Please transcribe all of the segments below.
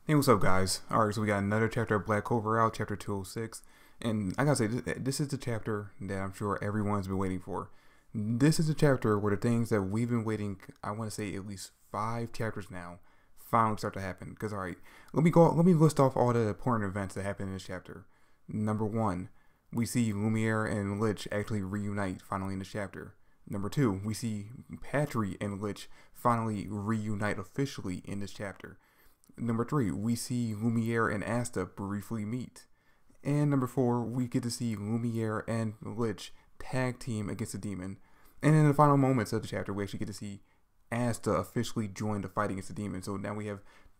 Hey, what's up, guys? Alright, so we got another chapter of Black Clover out, chapter 206. And I gotta say, this is the chapter that I'm sure everyone's been waiting for. This is the chapter where the things that we've been waiting, I want to say at least 5 chapters now, finally start to happen. Because, alright, let me list off all the important events that happen in this chapter. Number 1, we see Lumiere and Lich actually reunite finally in this chapter. Number 2, we see Patry and Lich finally reunite officially in this chapter. Number 3, we see Lumiere and Asta briefly meet. And number 4, we get to see Lumiere and Lich tag team against the demon. And in the final moments of the chapter, we actually get to see Asta officially join the fight against the demon. So now we have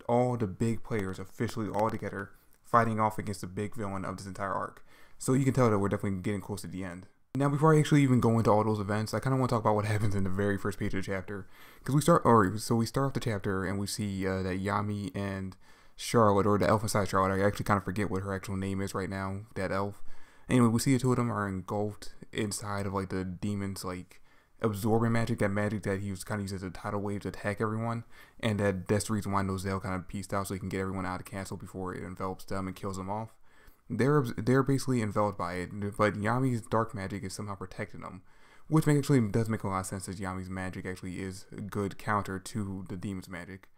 all the big players officially all together fighting off against the big villain of this entire arc. So you can tell that we're definitely getting close to the end. Now, before I actually even go into all those events, I kind of want to talk about what happens in the very first page of the chapter. Because we start off the chapter and we see that Yami and Charlotte, or the elf inside Charlotte, I actually kind of forget what her actual name is right now, that elf. Anyway, we see the two of them are engulfed inside of like the demon's like absorbing magic, that magic that he was kind of used as a tidal wave to attack everyone. And that's the reason why Nozel kind of pieced out so he can get everyone out of the castle before it envelops them and kills them off. They're basically enveloped by it, but Yami's dark magic is somehow protecting them, which actually does make a lot of sense, as Yami's magic actually is a good counter to the demon's magic.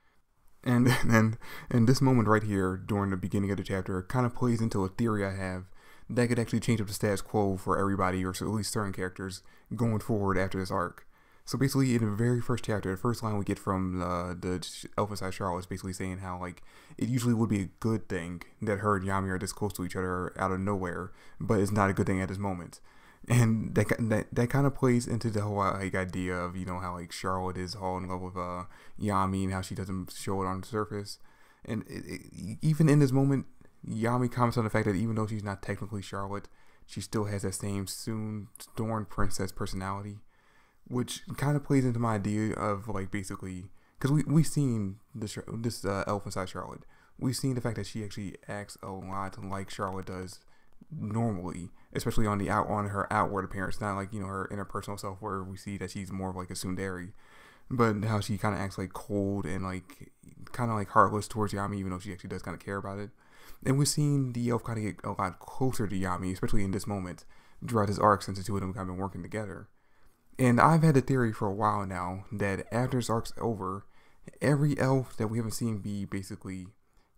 And then, and this moment right here during the beginning of the chapter kind of plays into a theory I have that could actually change up the status quo for everybody, or at least certain characters, going forward after this arc. So basically, in the very first chapter, the first line we get from the elf inside Charlotte is basically saying how like it usually would be a good thing that her and Yami are this close to each other out of nowhere, but it's not a good thing at this moment. And that kind of plays into the whole like idea of, you know, how like Charlotte is all in love with Yami and how she doesn't show it on the surface. And even in this moment, Yami comments on the fact that even though she's not technically Charlotte, she still has that same Storm Princess personality, which kind of plays into my idea of like basically, because we've seen this elf inside Charlotte. We've seen the fact that she actually acts a lot like Charlotte does normally, especially on her outward appearance, not like, you know, her interpersonal self, where we see that she's more of like a tsundere, but how she kind of acts like cold and like kind of like heartless towards Yami, even though she actually does kind of care about it. And we've seen the elf kind of get a lot closer to Yami, especially in this moment throughout this arc, since the two of them have been working together. And I've had a theory for a while now that after this arc's over, every elf that we haven't seen be basically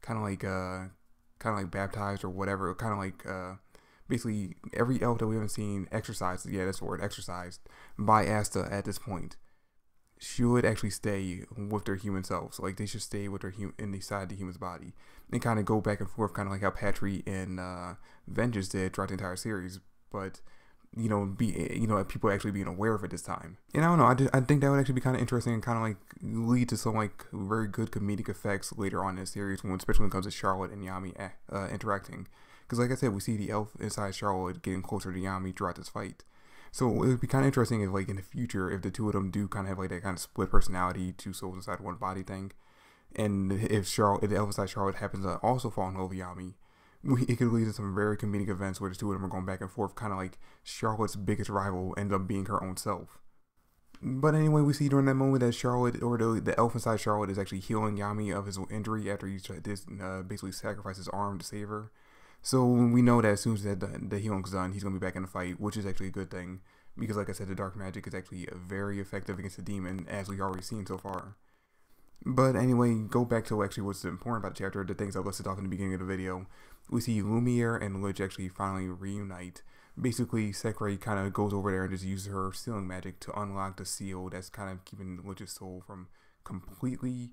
kind of like baptized or whatever, kind of like basically every elf that we haven't seen exercised, yeah, that's the word, exercised by Asta at this point, should actually stay with their human selves. Like they should stay with their inside the human's body and kind of go back and forth, kind of like how Patry and Vengeance did throughout the entire series. But people actually being aware of it this time. And I don't know, I think that would actually be kind of interesting and kind of like lead to some like very good comedic effects later on in the series, especially when it comes to Charlotte and Yami interacting. Because like I said, we see the elf inside Charlotte getting closer to Yami throughout this fight. So it would be kind of interesting if like in the future, if the two of them do kind of have like that kind of split personality, two souls inside one body thing. And if the elf inside Charlotte happens to also fall in love with Yami, it could lead to some very comedic events where the two of them are going back and forth, kind of like Charlotte's biggest rival ends up being her own self. But anyway, we see during that moment that Charlotte, or the elf inside Charlotte, is actually healing Yami of his injury after he basically sacrificed his arm to save her. So we know that as soon as the healing's done, he's going to be back in the fight, which is actually a good thing, because like I said, the dark magic is actually very effective against the demon, as we've already seen so far. But anyway, go back to actually what's important about the chapter, the things I listed off in the beginning of the video. We see Lumiere and Lich actually finally reunite. Basically, Sakurai kind of goes over there and just uses her sealing magic to unlock the seal that's kind of keeping Lich's soul from completely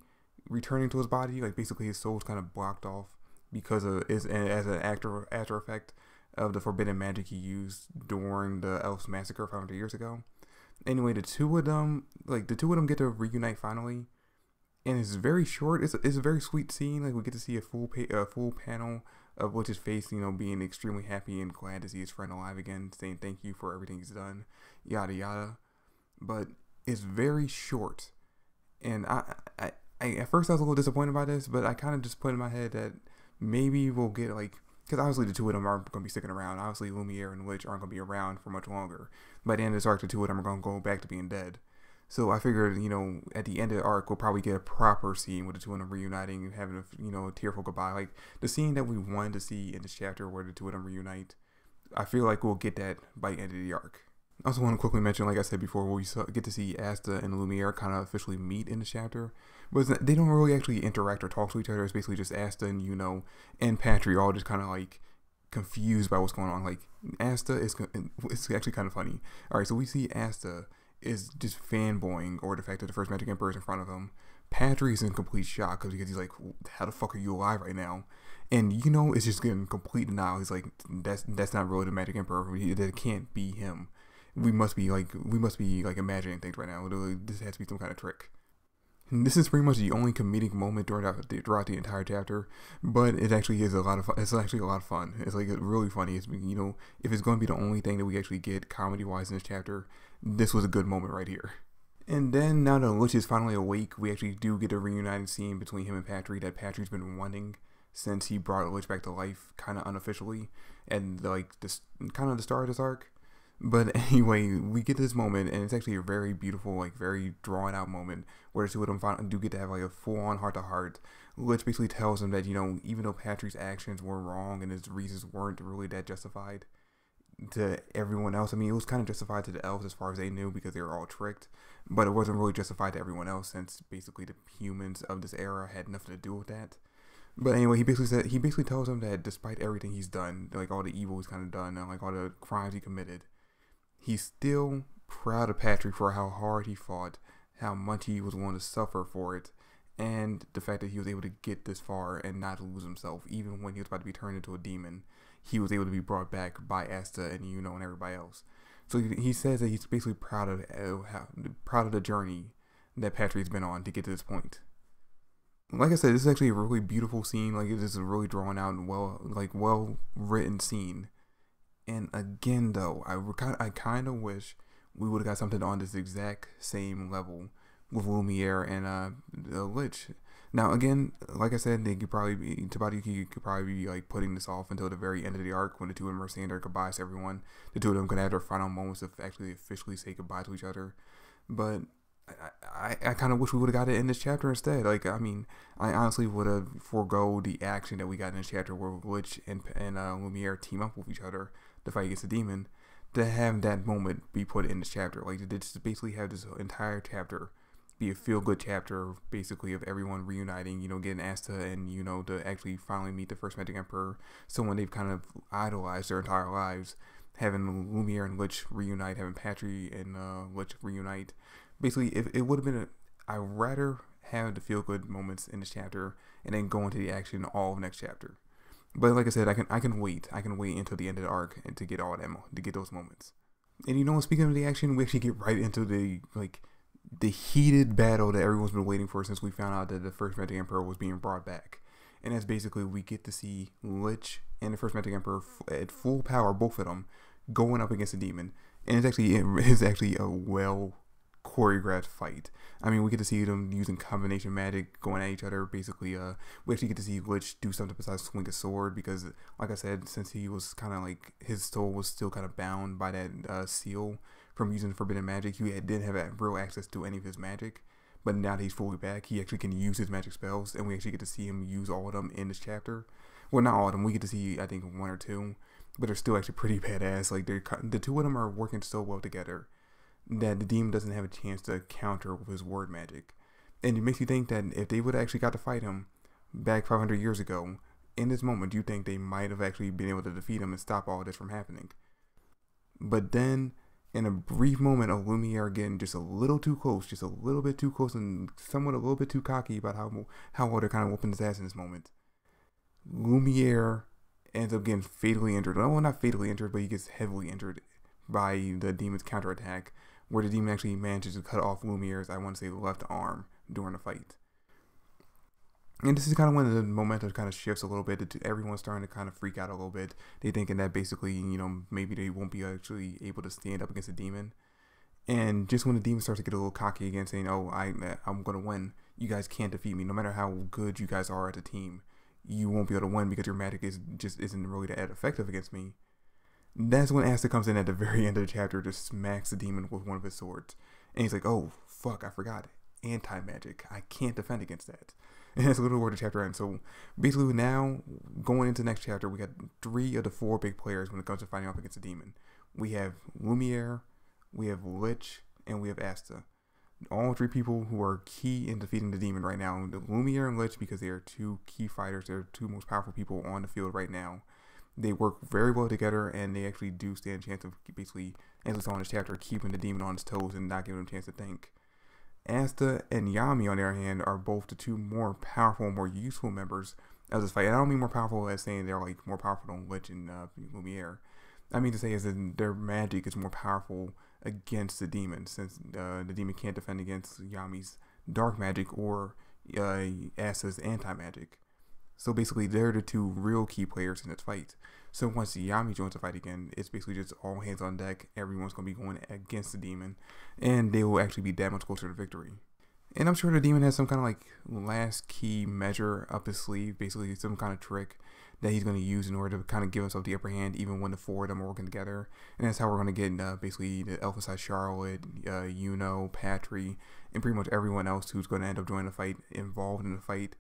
returning to his body. Like basically his soul's kind of blocked off because of as an after effect of the forbidden magic he used during the Elf's massacre 500 years ago. Anyway, the two of them get to reunite finally. And it's very short. It's a very sweet scene. Like we get to see a full panel of Lich's face, you know, being extremely happy and glad to see his friend alive again, saying thank you for everything he's done, yada yada. But it's very short, and I at first I was a little disappointed by this, but I kind of just put in my head that maybe we'll get like, because obviously the two of them aren't going to be sticking around. Obviously Lumiere and Lich aren't going to be around for much longer. By the end of this arc, the two of them are going to go back to being dead. So I figured, at the end of the arc, we'll probably get a proper scene with the two of them reuniting and having a tearful goodbye. Like the scene that we wanted to see in this chapter where the two of them reunite. I feel like we'll get that by the end of the arc. I also want to quickly mention, like I said before, we get to see Asta and Lumiere kind of officially meet in the chapter. But they don't really actually interact or talk to each other. It's basically just Asta and and Patry all just kind of like confused by what's going on. Like Asta it's actually kind of funny. All right, so we see Asta is just fanboying or the fact that the first Magic Emperor is in front of him. Patry's in complete shock because he's like, how the fuck are you alive right now? And it's just getting complete denial. He's like, that's not really the Magic Emperor. That can't be him. We must be like imagining things right now. This has to be some kind of trick. And this is pretty much the only comedic moment throughout the entire chapter, but it actually is a lot of fun. It's actually a lot of fun. It's like really funny. It's if it's going to be the only thing that we actually get comedy wise in this chapter, this was a good moment right here. And then now that Lich is finally awake, we actually do get a reuniting scene between him and Patry that Patry's been wanting since he brought Lich back to life, kind of unofficially, and like this kind of the start of this arc. But anyway, we get this moment, and it's actually a very beautiful, like very drawn out moment where the two of them do get to have like a full on heart to heart. Lich basically tells him that even though Patry's actions were wrong and his reasons weren't really that justified to everyone else. I mean, it was kind of justified to the elves as far as they knew because they were all tricked, but it wasn't really justified to everyone else since basically the humans of this era had nothing to do with that. But anyway, he basically tells him that despite everything he's done, like all the evil he's kind of done, and like all the crimes he committed, he's still proud of Patry for how hard he fought, how much he was willing to suffer for it, and the fact that he was able to get this far and not lose himself, even when he was about to be turned into a demon. He was able to be brought back by Asta and and everybody else. So he says that he's basically proud of the journey that Patry's been on to get to this point. Like I said, this is actually a really beautiful scene. Like it is a really drawn out and well written scene. And again, though, I kind of wish we would have got something on this exact same level with Lumiere and Lich. Now, again, like I said, Tabata could probably be like putting this off until the very end of the arc when the two of them are saying their goodbyes to everyone. The two of them could have their final moments to actually officially say goodbye to each other. But I kind of wish we would have got it in this chapter instead. Like, I mean, I honestly would have forego the action that we got in this chapter where Lich and Lumiere team up with each other to fight against the demon, to have that moment be put in this chapter. Like, to just basically have this entire chapter be a feel-good chapter, basically, of everyone reuniting, getting Asta and, to actually finally meet the first Magic Emperor, someone they've kind of idolized their entire lives, having Lumiere and Lich reunite, having Patry and Lich reunite. Basically, if it would have been I'd rather have the feel-good moments in this chapter and then go into the action all of the next chapter. But like I said, I can wait. I can wait until the end of the arc and to get all that to get those moments. And speaking of the action, we actually get right into the heated battle that everyone's been waiting for since we found out that the first Magic Emperor was being brought back. And that's basically we get to see Lich and the first Magic Emperor at full power, both of them, going up against a demon. And it's actually a well choreographed fight. I mean, we get to see them using combination magic, going at each other. Basically, we actually get to see Lich do something besides swing a sword because, like I said, since he was kind of like his soul was still kind of bound by that seal from using forbidden magic, he didn't have real access to any of his magic. But now that he's fully back, he actually can use his magic spells, and we actually get to see him use all of them in this chapter. Well, not all of them. We get to see, I think, one or two, but they're still actually pretty badass. Like the two of them are working so well together that the demon doesn't have a chance to counter with his word magic. And it makes you think that if they would have actually got to fight him back 500 years ago, in this moment, you think they might have actually been able to defeat him and stop all this from happening. But then, in a brief moment of Lumiere getting just a little too close, just a little bit too close and somewhat a little bit too cocky about how well they're kind of whooping his ass in this moment, Lumiere ends up getting fatally injured. Well, not fatally injured, but he gets heavily injured by the demon's counterattack, where the demon actually manages to cut off Lumiere's, I want to say, left arm during the fight. And this is kind of when the momentum kind of shifts a little bit. Everyone's starting to kind of freak out a little bit. They're thinking that basically, maybe they won't be actually able to stand up against the demon. And just when the demon starts to get a little cocky again, saying, oh, I'm going to win. You guys can't defeat me. No matter how good you guys are as a team, you won't be able to win because your magic isn't really that effective against me. That's when Asta comes in at the very end of the chapter, just smacks the demon with one of his swords. And he's like, oh, fuck, I forgot. Anti-magic. I can't defend against that. And that's literally where the chapter ends. So basically now, going into the next chapter, we got 3 of the 4 big players when it comes to fighting off against a demon. We have Lumiere, we have Lich, and we have Asta. All 3 people who are key in defeating the demon right now. The Lumiere and Lich, because they are 2 key fighters. They're 2 most powerful people on the field right now. They work very well together, and they actually do stand a chance of basically, as we saw in this chapter, keeping the demon on his toes and not giving him a chance to think. Asta and Yami, on the other hand, are both the 2 more powerful, more useful members of this fight. And I don't mean more powerful as saying they're like more powerful than Lich and Lumiere. I mean to say is that their magic is more powerful against the demon, since the demon can't defend against Yami's dark magic or Asta's anti-magic. So basically, they're the 2 real key players in this fight. So once Yami joins the fight again, it's basically just all hands on deck. Everyone's going to be going against the demon, and they will actually be that much closer to victory. And I'm sure the demon has some kind of like last key measure up his sleeve, basically some kind of trick that he's going to use in order to kind of give himself the upper hand, even when the 4 of them are working together. And that's how we're going to get basically the Alpha Side Charlotte, Yuno, Patry, and pretty much everyone else who's going to end up joining the fight, involved in the fight,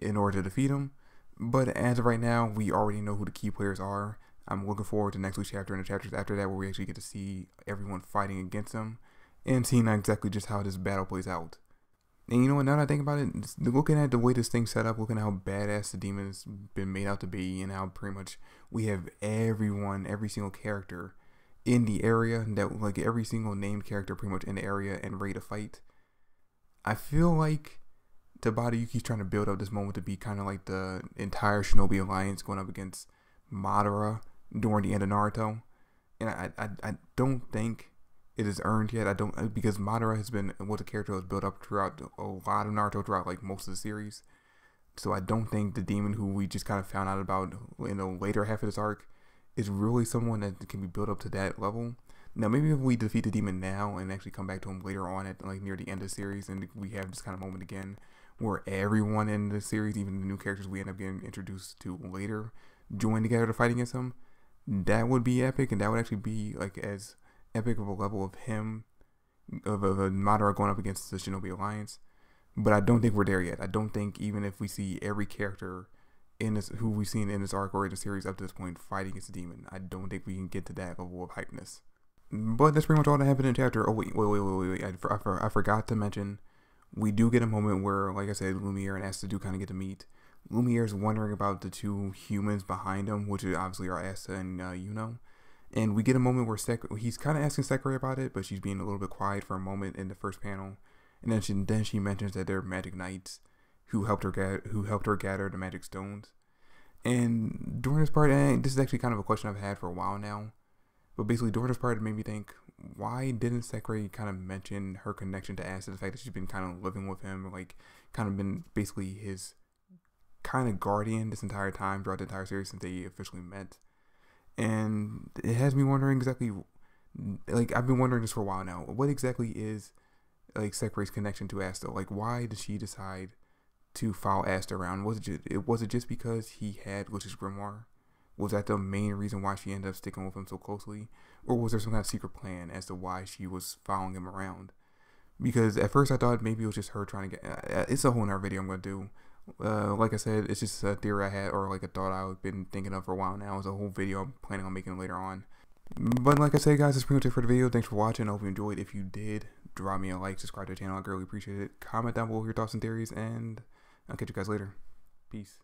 in order to defeat him. But as of right now, we already know who the key players are. I'm looking forward to next week's chapter and the chapters after that, where we actually get to see everyone fighting against them and seeing exactly just how this battle plays out. And you know what, now that I think about it, looking at the way this thing's set up, looking at how badass the demon has been made out to be, and how pretty much we have everyone, every single character in the area, that like every single named character pretty much in the area and ready to fight. I feel like Tabata Yuki's trying to build up this moment to be kind of like the entire Shinobi Alliance going up against Madara during the end of Naruto. And I don't think it is earned yet. Because Madara was a character that was built up throughout a lot of Naruto, throughout like most of the series. So I don't think the demon who we just kind of found out about in the later half of this arc is really someone that can be built up to that level. Now, maybe if we defeat the demon now and actually come back to him later on at like near the end of the series, and we have this kind of moment again where everyone in the series, even the new characters we end up getting introduced to later, join together to fight against him, that would be epic, and that would actually be like as epic of a level of him, of a Madara going up against the Shinobi Alliance. But I don't think we're there yet. I don't think even if we see every character in this, who we've seen in this arc or in the series up to this point, fighting against the demon, I don't think we can get to that level of hypeness. But that's pretty much all that happened in the chapter. Oh wait. I forgot to mention, we do get a moment where, like I said, Lumiere and Asta do kind of get to meet. Lumiere's wondering about the 2 humans behind him, which obviously are Asta and Yuno. And we get a moment where he's kind of asking Sakurai about it, but she's being a little bit quiet for a moment in the first panel. And then she mentions that they're magic knights who helped her gather the magic stones. And during this part, and this is actually kind of a question I've had for a while now, but basically during this part, it made me think, why didn't Sakurai kind of mention her connection to Asta, the fact that she's been kind of living with him, or like kind of been basically his kind of guardian this entire time, throughout the entire series since they officially met. And it has me wondering exactly, like I've been wondering this for a while now, what exactly is like Sakurai's connection to Asta? Like, why did she decide to follow Asta around? Was it just because he had Lich's grimoire? Was that the main reason why she ended up sticking with him so closely? Or was there some kind of secret plan as to why she was following him around? Because at first I thought maybe it was just her trying to get... It's a whole nother video I'm going to do. Like I said, it's just a theory I had, or like a thought I've been thinking of for a while now. It's a whole video I'm planning on making later on. But like I said, guys, that's pretty much it for the video. Thanks for watching. I hope you enjoyed. If you did, drop me a like, subscribe to the channel. I greatly appreciate it. Comment down below your thoughts and theories, and I'll catch you guys later. Peace.